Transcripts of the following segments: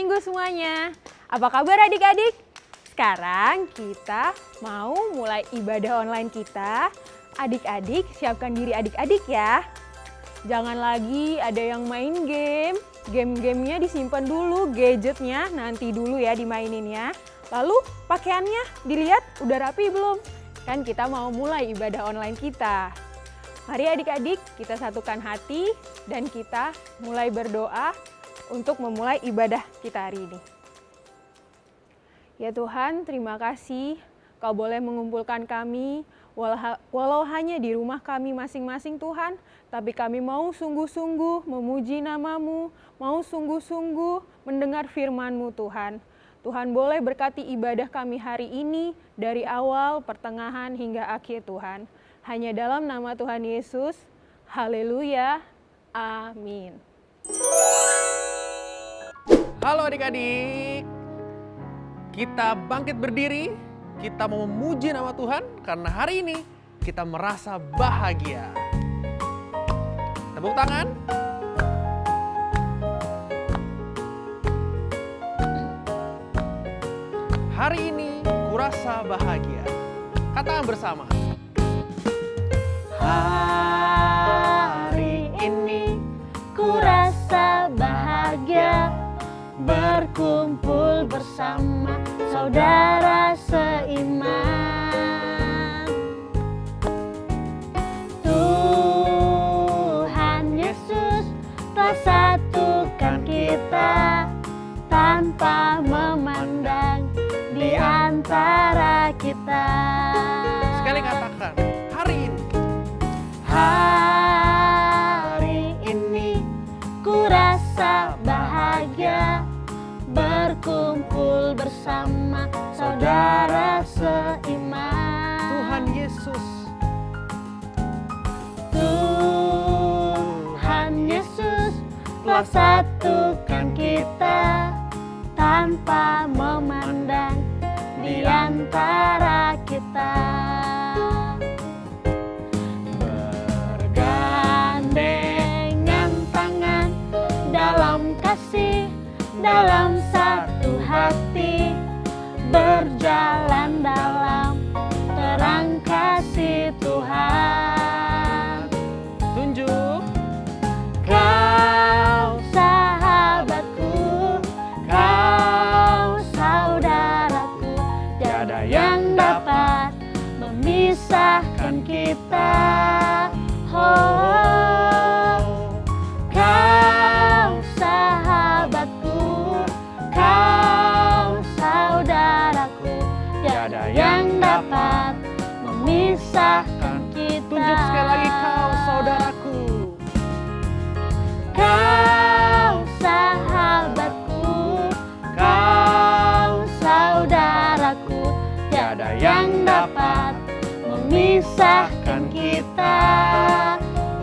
Minggu semuanya. Apa kabar adik-adik? Sekarang kita mau mulai ibadah online kita. Adik-adik siapkan diri adik-adik ya. Jangan lagi ada yang main game. Game-gamenya disimpan dulu, gadgetnya nanti dulu ya dimaininnya. Lalu pakaiannya dilihat udah rapi belum? Kan kita mau mulai ibadah online kita. Mari adik-adik kita satukan hati dan kita mulai berdoa untuk memulai ibadah kita hari ini. Ya Tuhan, terima kasih Kau boleh mengumpulkan kami walau hanya di rumah kami masing-masing Tuhan, tapi kami mau sungguh-sungguh memuji nama-Mu, mau sungguh-sungguh mendengar firman-Mu Tuhan. Tuhan boleh berkati ibadah kami hari ini dari awal, pertengahan hingga akhir Tuhan. Hanya dalam nama Tuhan Yesus, haleluya, amin. Halo adik-adik, kita bangkit berdiri, kita mau memuji nama Tuhan karena hari ini kita merasa bahagia. Tepuk tangan. Hari ini kurasa bahagia. Katakan bersama. Hari ini kurasa bahagia, berkumpul bersama saudara seiman. Tuhan Yesus telah satukan kita tanpa memandang di antara kita. Sekali katakan, hari ini. Hari ini kurasa bahagia, berkumpul bersama saudara seiman. Tuhan Yesus. Tuhan Yesus telah satukan kita tanpa memandang di antara kita. Bergandengan tangan dalam kasih, dalam satu hati, berjalan dalam terang kasih Tuhan. Tunjuk. Kau sahabatku, kau saudaraku, tiada yang dapat memisahkan kita. Oh, kau sahabatku, kau saudaraku, tiada yang dapat memisahkan kita. Tunjuk sekali lagi, kau saudaraku. Kau sahabatku, kau saudaraku, tiada yang dapat memisahkan kita.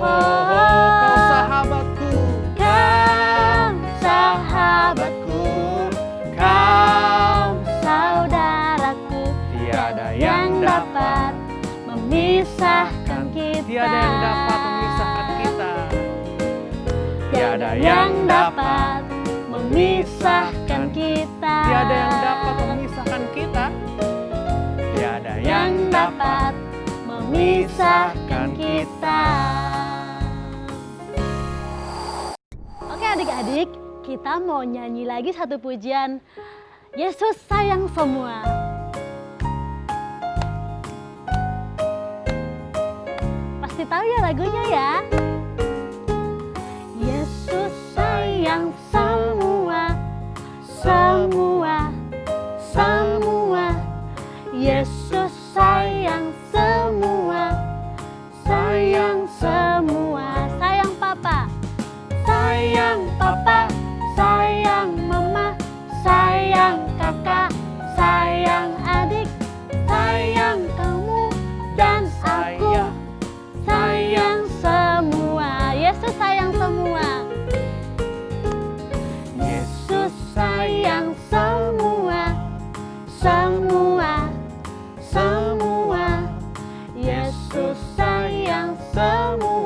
Oh, kau sahabatku. Kau sahabatku, kau saudaraku, tiada yang dapat memisahkan kita. Tiada yang dapat memisahkan kita. Tiada yang dapat memisahkan kita. Tiada yang dapat memisahkan kita. Tiada yang dapat memisahkan kita. Oke adik-adik, kita mau nyanyi lagi satu pujian. Yesus sayang semua. Pasti tahu ya lagunya ya. Yesus sayang semua, semua, semua. Yesus sayang semua, sayang semua. Sayang papa, sayang papa, sayang mama, sayang kakak, sayang adik, sayang kamu dan aku. Sayang semua, Yesus sayang semua. Yesus sayang semua, semua, semua. Yesus sayang semua.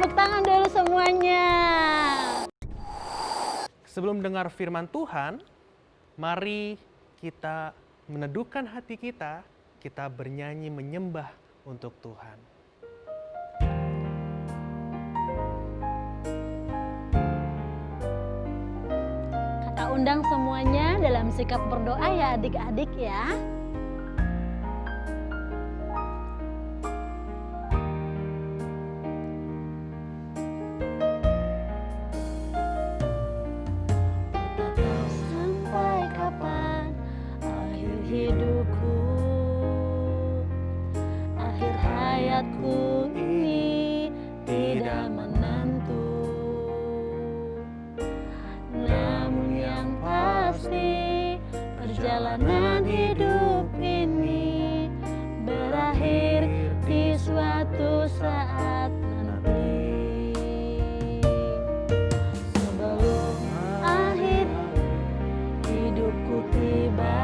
Tepuk tangan dulu semuanya. Sebelum dengar firman Tuhan, mari kita meneduhkan hati kita, kita bernyanyi menyembah untuk Tuhan. Kakak undang semuanya dalam sikap berdoa ya adik-adik ya. Sampai kapan akhir hidupku, akhir hayatku ini tidak menentu. Namun yang pasti perjalanan hidup ini berakhir di suatu saat nanti. Sebelum akhir hidupku tiba,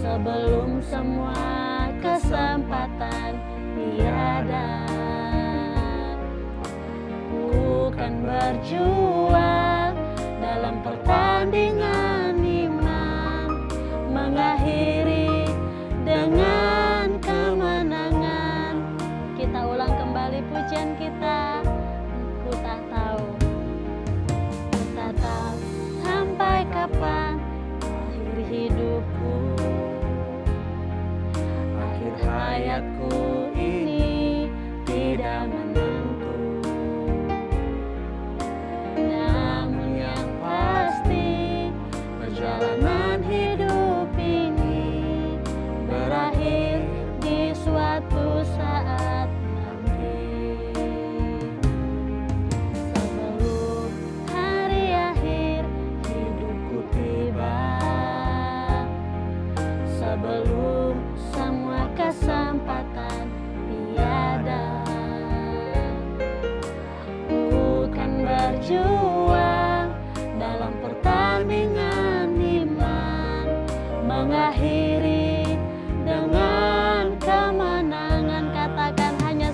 sebelum semua kesempatan tiada, bukan berjuang dalam pertandingan iman, mengakhiri dengan kemenangan. Kita ulang kembali pujian kita. Ku tak tahu sampai kapan akhir hidupku, akhir hayatku ini tidak menentu. Namun yang pasti perjalanan hidup ini berakhir di suatu saat nanti. Sebelum hari akhir hidupku tiba, sebelum semua kesempatan tiada, bukan berjuang dalam pertandingan iman, mengakhiri dengan kemenangan. Katakan hanya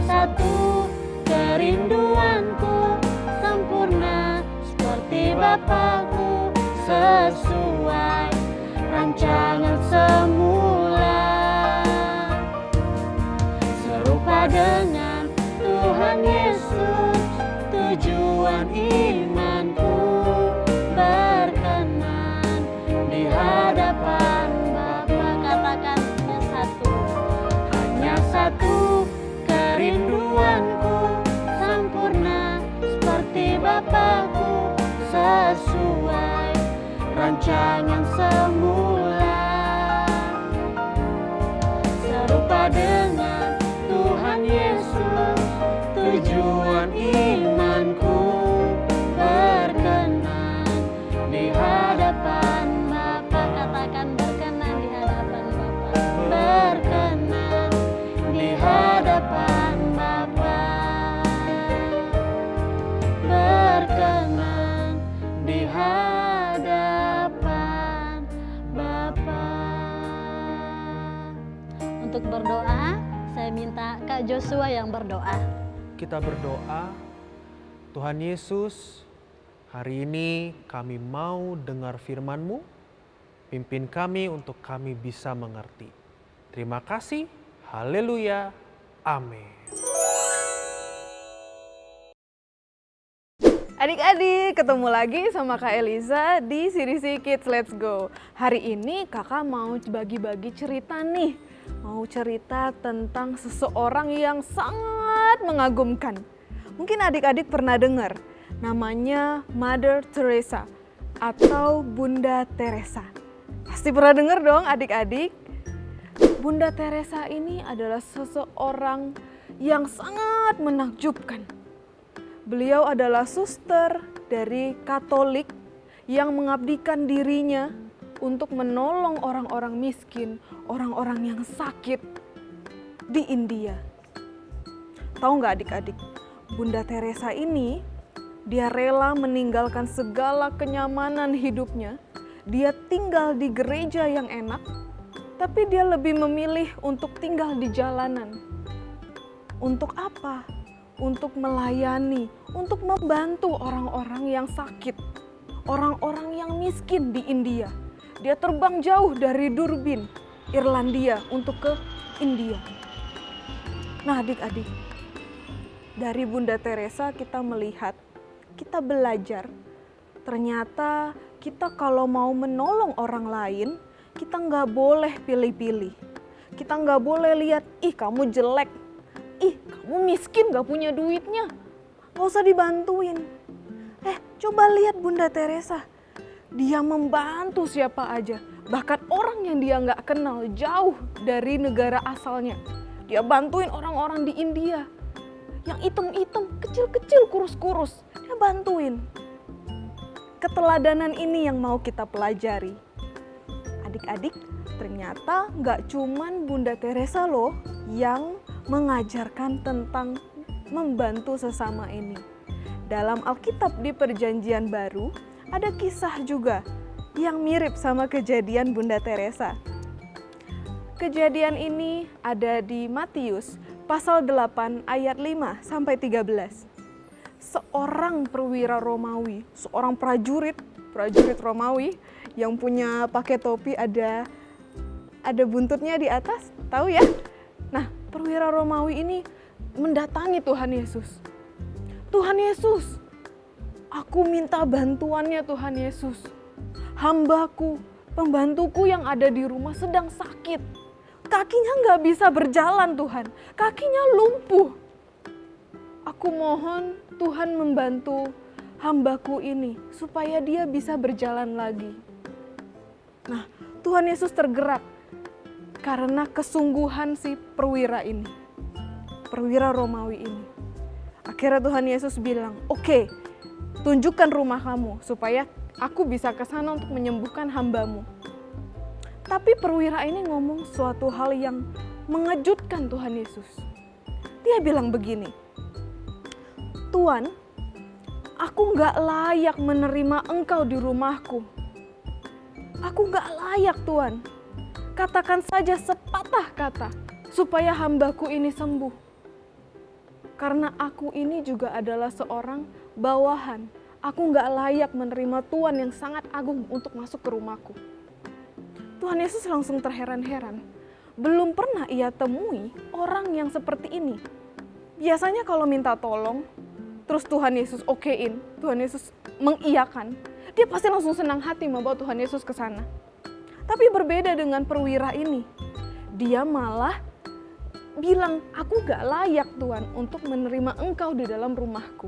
satu kerinduanku, sempurna seperti Bapakku, sesuai rancangan semula, serupa dengan Tuhan Yesus, tujuan imanku, berkenan di hadapan Bapa. Katakan hanya satu kerinduanku, sempurna seperti Bapakku, sesuai rancangan semula, serupa dengan Tuhan Yesus, tujuan imanku, berkenan di hadapan Bapa. Katakan berkenan di hadapan Bapa, berkenan di hadapan Bapa, berkenan di hadapan Bapa. Untuk berdoa, saya minta Kak Joshua yang berdoa. Kita berdoa, Tuhan Yesus, hari ini kami mau dengar firman-Mu, pimpin kami untuk kami bisa mengerti. Terima kasih, haleluya, amin. Adik-adik, ketemu lagi sama Kak Eliza di CDC Kids Let's Go. Hari ini kakak mau bagi-bagi cerita nih. Mau cerita tentang seseorang yang sangat mengagumkan. Mungkin adik-adik pernah dengar, namanya Mother Teresa atau Bunda Teresa. Pasti pernah dengar dong adik-adik. Bunda Teresa ini adalah seseorang yang sangat menakjubkan. Beliau adalah suster dari Katolik yang mengabdikan dirinya untuk menolong orang-orang miskin, orang-orang yang sakit di India. Tahu nggak adik-adik, Bunda Teresa ini dia rela meninggalkan segala kenyamanan hidupnya. Dia tinggal di gereja yang enak, tapi dia lebih memilih untuk tinggal di jalanan. Untuk apa? Untuk melayani, untuk membantu orang-orang yang sakit, orang-orang yang miskin di India. Dia terbang jauh dari Durbin, Irlandia untuk ke India. Nah adik-adik, dari Bunda Teresa kita melihat, kita belajar, ternyata kita kalau mau menolong orang lain, kita nggak boleh pilih-pilih. Kita nggak boleh lihat, ih kamu jelek, ih kamu miskin gak punya duitnya, gak usah dibantuin. Coba lihat Bunda Teresa, dia membantu siapa aja, bahkan orang yang dia nggak kenal jauh dari negara asalnya. Dia bantuin orang-orang di India, yang item-item, kecil-kecil, kurus-kurus, dia bantuin. Keteladanan ini yang mau kita pelajari. Adik-adik, ternyata nggak cuman Bunda Teresa loh yang mengajarkan tentang membantu sesama ini. Dalam Alkitab di Perjanjian Baru, ada kisah juga yang mirip sama kejadian Bunda Teresa. Kejadian ini ada di Matius pasal 8 ayat 5 sampai 13. Seorang perwira Romawi, seorang prajurit Romawi yang punya pakai topi ada buntutnya di atas, tahu ya? Nah, perwira Romawi ini mendatangi Tuhan Yesus. Tuhan Yesus, aku minta bantuannya Tuhan Yesus. Hambaku, pembantuku yang ada di rumah sedang sakit. Kakinya nggak bisa berjalan Tuhan, kakinya lumpuh. Aku mohon Tuhan membantu hambaku ini supaya dia bisa berjalan lagi. Nah, Tuhan Yesus tergerak karena kesungguhan si perwira ini, perwira Romawi ini. Akhirnya Tuhan Yesus bilang, oke, tunjukkan rumah kamu supaya aku bisa ke sana untuk menyembuhkan hambamu. Tapi perwira ini ngomong suatu hal yang mengejutkan Tuhan Yesus. Dia bilang begini, Tuhan, aku nggak layak menerima engkau di rumahku. Aku nggak layak Tuhan. Katakan saja sepatah kata supaya hambaku ini sembuh. Karena aku ini juga adalah seorang bawahan. Aku nggak layak menerima Tuhan yang sangat agung untuk masuk ke rumahku. Tuhan Yesus langsung terheran-heran. Belum pernah ia temui orang yang seperti ini. Biasanya kalau minta tolong, terus Tuhan Yesus okein, Tuhan Yesus mengiyakan, dia pasti langsung senang hati membawa Tuhan Yesus ke sana. Tapi berbeda dengan perwira ini, dia malah bilang, aku gak layak Tuhan untuk menerima engkau di dalam rumahku.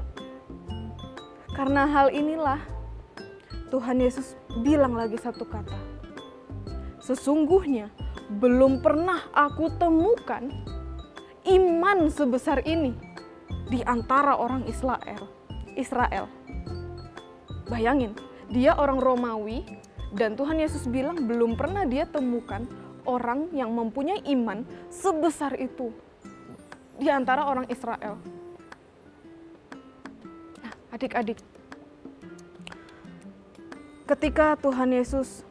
Karena hal inilah, Tuhan Yesus bilang lagi satu kata, sesungguhnya belum pernah aku temukan iman sebesar ini di antara orang Israel. Bayangin, dia orang Romawi dan Tuhan Yesus bilang belum pernah dia temukan orang yang mempunyai iman sebesar itu di antara orang Israel. Nah, adik-adik, ketika Tuhan Yesus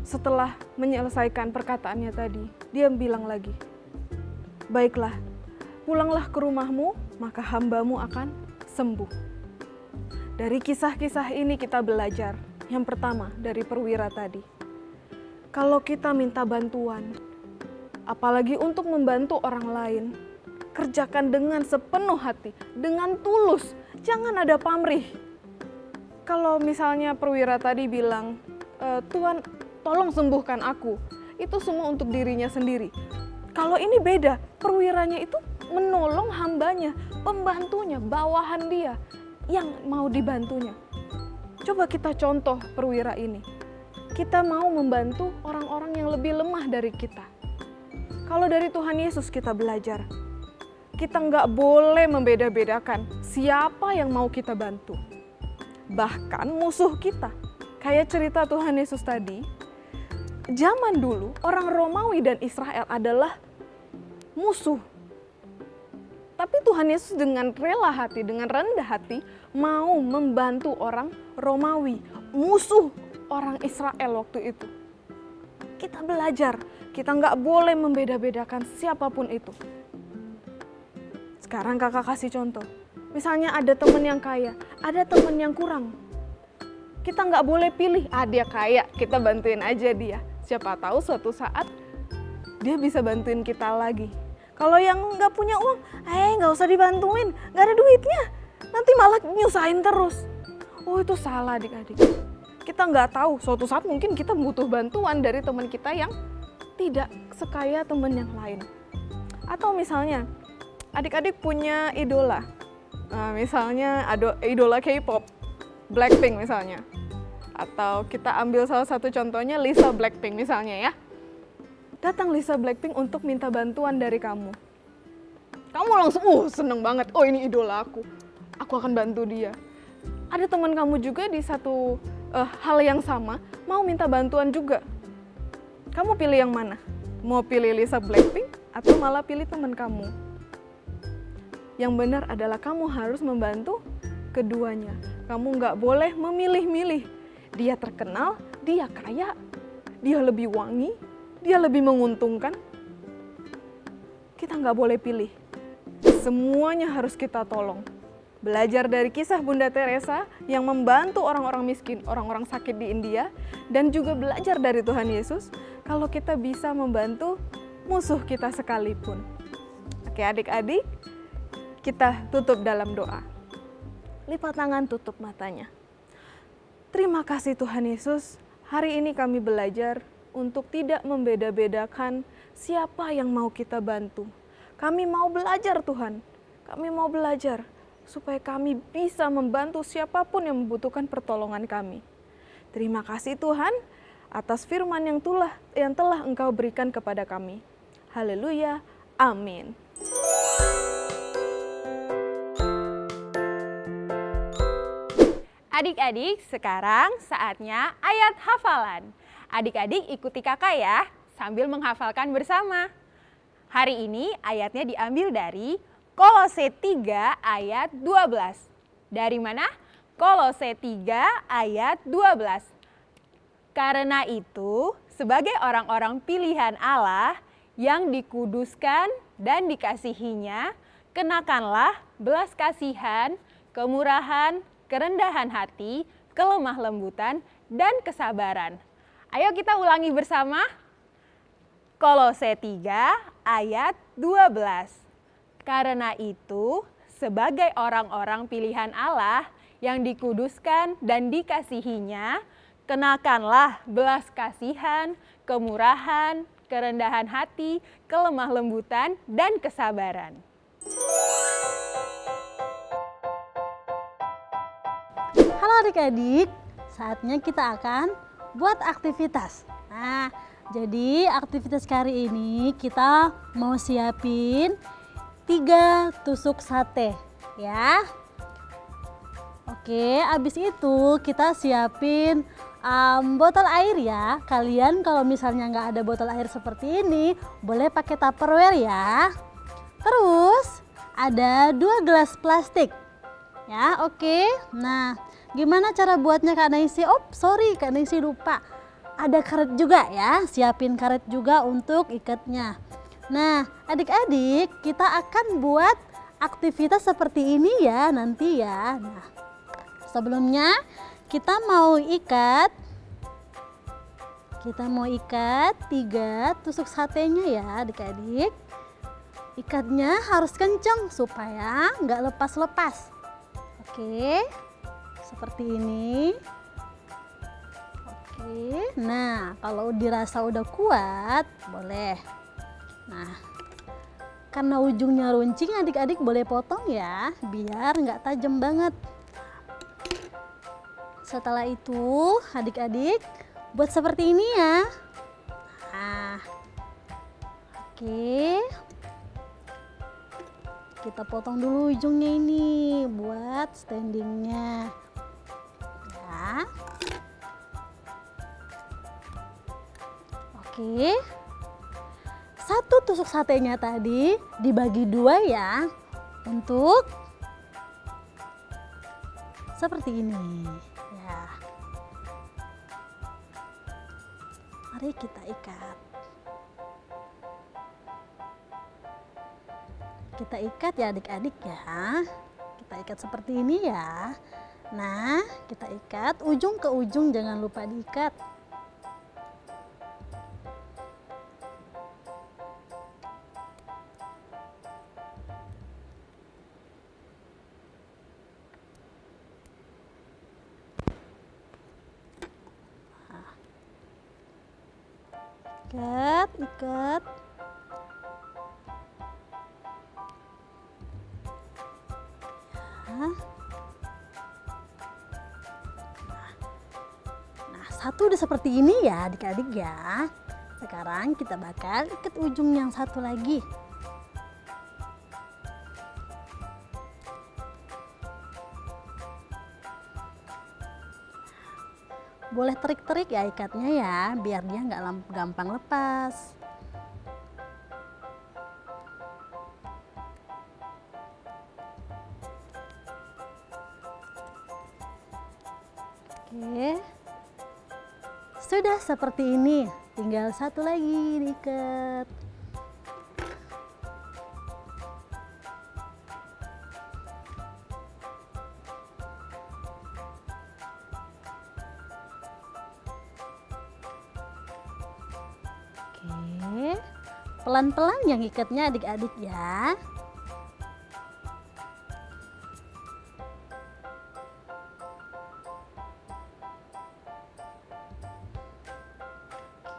setelah menyelesaikan perkataannya tadi, dia bilang lagi, baiklah, pulanglah ke rumahmu, maka hambamu akan sembuh. Dari kisah-kisah ini kita belajar, yang pertama dari perwira tadi, kalau kita minta bantuan, apalagi untuk membantu orang lain, kerjakan dengan sepenuh hati, dengan tulus, jangan ada pamrih. Kalau misalnya perwira tadi bilang, Tuhan tolong sembuhkan aku, itu semua untuk dirinya sendiri. Kalau ini beda, perwiranya itu menolong hambanya, pembantunya, bawahan dia yang mau dibantunya. Coba kita contoh perwira ini. Kita mau membantu orang-orang yang lebih lemah dari kita. Kalau dari Tuhan Yesus kita belajar, kita nggak boleh membeda-bedakan siapa yang mau kita bantu. Bahkan musuh kita. Kayak cerita Tuhan Yesus tadi, zaman dulu orang Romawi dan Israel adalah musuh. Tapi Tuhan Yesus dengan rela hati, dengan rendah hati, mau membantu orang Romawi, musuh orang Israel waktu itu. Kita belajar, kita nggak boleh membeda-bedakan siapapun itu. Sekarang kakak kasih contoh. Misalnya ada teman yang kaya, ada teman yang kurang. Kita nggak boleh pilih, dia kaya, kita bantuin aja dia. Siapa tahu suatu saat dia bisa bantuin kita lagi. Kalau yang nggak punya uang, nggak usah dibantuin, nggak ada duitnya. Nanti malah nyusahin terus. Oh, itu salah adik-adik. Kita nggak tahu, suatu saat mungkin kita butuh bantuan dari teman kita yang tidak sekaya teman yang lain. Atau misalnya, adik-adik punya idola. Nah, misalnya ada idola K-pop, Blackpink misalnya. Atau kita ambil salah satu contohnya Lisa Blackpink misalnya ya. Datang Lisa Blackpink untuk minta bantuan dari kamu. Kamu langsung, seneng banget, ini idola aku akan bantu dia. Ada teman kamu juga di satu hal yang sama, mau minta bantuan juga. Kamu pilih yang mana? Mau pilih Lisa Blackpink atau malah pilih teman kamu? Yang benar adalah kamu harus membantu keduanya. Kamu nggak boleh memilih-milih. Dia terkenal, dia kaya, dia lebih wangi, dia lebih menguntungkan. Kita nggak boleh pilih. Semuanya harus kita tolong. Belajar dari kisah Bunda Teresa yang membantu orang-orang miskin, orang-orang sakit di India, dan juga belajar dari Tuhan Yesus kalau kita bisa membantu musuh kita sekalipun. Oke adik-adik, kita tutup dalam doa. Lipat tangan, tutup matanya. Terima kasih Tuhan Yesus, hari ini kami belajar untuk tidak membeda-bedakan siapa yang mau kita bantu. Kami mau belajar Tuhan, kami mau belajar supaya kami bisa membantu siapapun yang membutuhkan pertolongan kami. Terima kasih Tuhan atas firman yang telah Engkau berikan kepada kami. Haleluya, amin. Adik-adik, sekarang saatnya ayat hafalan. Adik-adik ikuti kakak ya, sambil menghafalkan bersama. Hari ini ayatnya diambil dari Kolose 3 ayat 12. Dari mana? Kolose 3 ayat 12. Karena itu, sebagai orang-orang pilihan Allah yang dikuduskan dan dikasihinya, kenakanlah belas kasihan, kemurahan, kerendahan hati, kelemah lembutan, dan kesabaran. Ayo kita ulangi bersama. Kolose 3 ayat 12. Karena itu, sebagai orang-orang pilihan Allah yang dikuduskan dan dikasihinya, kenakanlah belas kasihan, kemurahan, kerendahan hati, kelemah lembutan, dan kesabaran. Halo adik-adik, saatnya kita akan buat aktivitas. Nah, jadi aktivitas kali ini kita mau siapin 3 tusuk sate ya. Oke, abis itu kita siapin botol air ya. Kalian kalau misalnya nggak ada botol air seperti ini, boleh pakai Tupperware ya. Terus ada 2 gelas plastik ya. Oke, nah gimana cara buatnya Kak Naisi? Kak Naisi lupa. Ada karet juga ya, siapin karet juga untuk ikatnya. Nah, adik-adik, kita akan buat aktivitas seperti ini ya nanti ya. Nah, sebelumnya kita mau ikat 3 tusuk satenya ya adik-adik. Ikatnya harus kenceng supaya nggak lepas-lepas. Oke, seperti ini. Oke, nah kalau dirasa udah kuat boleh. Nah, karena ujungnya runcing adik-adik boleh potong ya, biar nggak tajam banget. Setelah itu adik-adik buat seperti ini ya. Nah, oke. Kita potong dulu ujungnya ini buat standingnya. Ya. Oke. 1 tusuk satenya tadi dibagi 2 ya, untuk seperti ini ya. Mari kita ikat. kita ikat ya adik-adik ya. Kita ikat seperti ini ya. Nah, kita ikat ujung ke ujung, jangan lupa diikat. Ikat, ikat. Ya. Nah, satu udah seperti ini ya adik-adik ya. Sekarang kita bakal ikat ujung yang satu lagi. Boleh terik-terik ya ikatnya ya, biar dia nggak gampang lepas. Oke, sudah seperti ini, tinggal satu lagi diikat. Oke, pelan-pelan yang ikatnya adik-adik ya.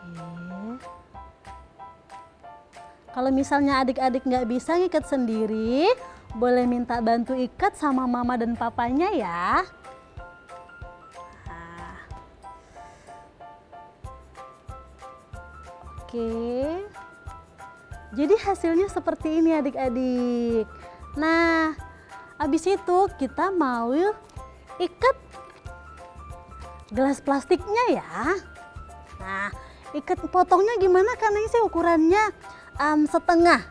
Oke. Kalau misalnya adik-adik nggak bisa ngikat sendiri, boleh minta bantu ikat sama mama dan papanya ya. Nah. Oke. Jadi hasilnya seperti ini adik-adik. Nah, habis itu kita mau ikat gelas plastiknya ya. Nah, ikat potongnya gimana? Karena ini sih ukurannya setengah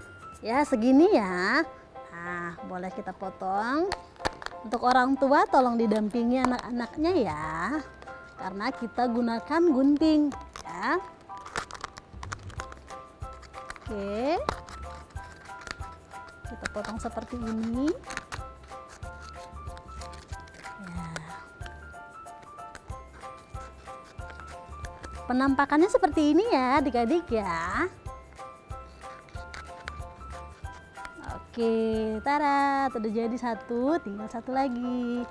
ya, segini ya. Nah, boleh kita potong. Untuk orang tua tolong didampingi anak-anaknya ya, karena kita gunakan gunting ya. Oke, kita potong seperti ini ya. Penampakannya seperti ini ya adik-adik ya. Oke, tada, sudah jadi satu, tinggal satu lagi.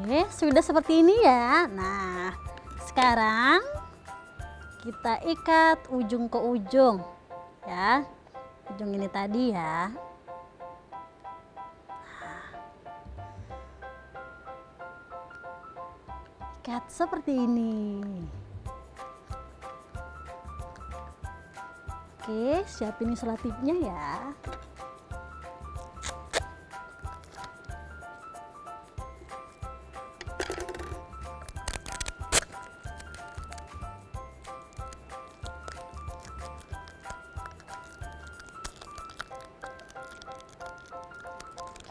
Oke, sudah seperti ini ya. Nah, sekarang kita ikat ujung ke ujung ya. Ujung ini tadi ya. Ikat seperti ini. Oke, siapin isolatifnya ya.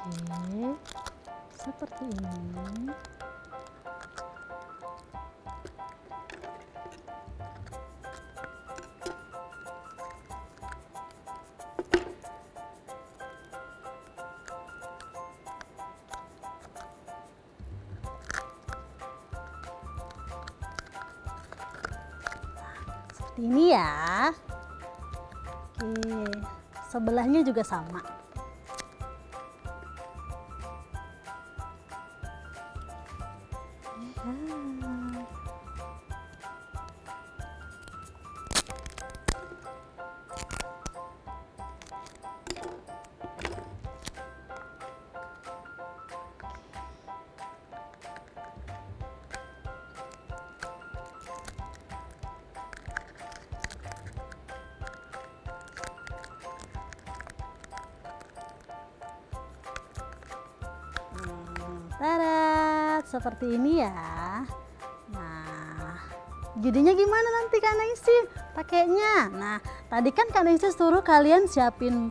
Oke, seperti ini. Seperti ini ya. Oke, sebelahnya juga sama. Tada, seperti ini ya. Nah, jadinya gimana nanti Kak Naisi pakainya? Nah, tadi kan Kak Naisi suruh kalian siapin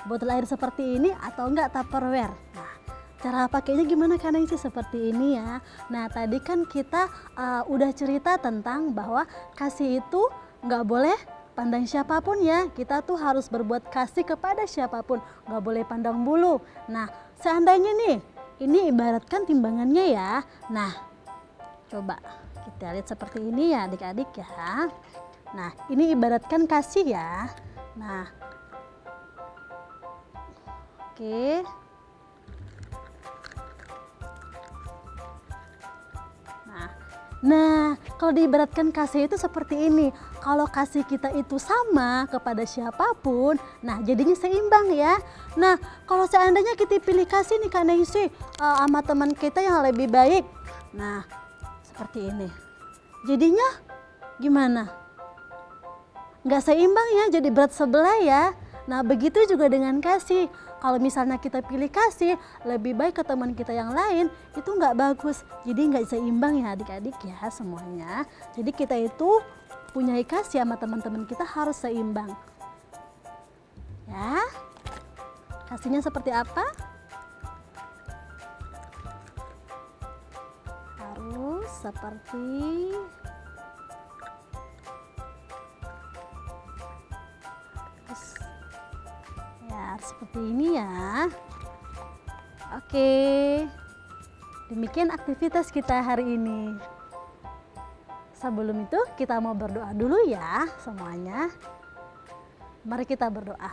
botol air seperti ini atau enggak Tupperware. Nah, cara pakainya gimana Kak Naisi? Seperti ini ya. Nah, tadi kan kita udah cerita tentang bahwa kasih itu nggak boleh pandang siapapun ya. Kita tuh harus berbuat kasih kepada siapapun, nggak boleh pandang bulu. Nah, seandainya nih, ini ibaratkan timbangannya ya. Nah, coba kita lihat seperti ini ya adik-adik ya. Nah, ini ibaratkan kasih ya. Nah, oke. Nah, kalau diibaratkan kasih itu seperti ini. Kalau kasih kita itu sama kepada siapapun, nah jadinya seimbang ya. Nah, kalau seandainya kita pilih kasih nih Kak Naisi sama teman kita yang lebih baik. Nah, seperti ini. Jadinya gimana? Nggak seimbang ya, jadi berat sebelah ya. Nah, begitu juga dengan kasih. Kalau misalnya kita pilih kasih lebih baik ke teman kita yang lain, itu nggak bagus. Jadi nggak seimbang ya adik-adik ya semuanya. Jadi kita itu punya kasih sama teman-teman kita harus seimbang. Ya, kasihnya seperti apa? Harus seperti seperti ini ya. Oke, demikian aktivitas kita hari ini. Sebelum itu kita mau berdoa dulu ya semuanya. Mari kita berdoa.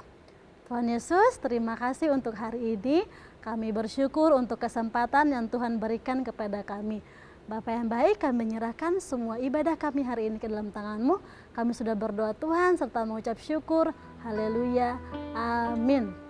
Tuhan Yesus, terima kasih untuk hari ini. Kami bersyukur untuk kesempatan yang Tuhan berikan kepada kami. Bapa yang baik, kami menyerahkan semua ibadah kami hari ini ke dalam tangan-Mu. Kami sudah berdoa Tuhan serta mengucap syukur. Haleluya. Amin.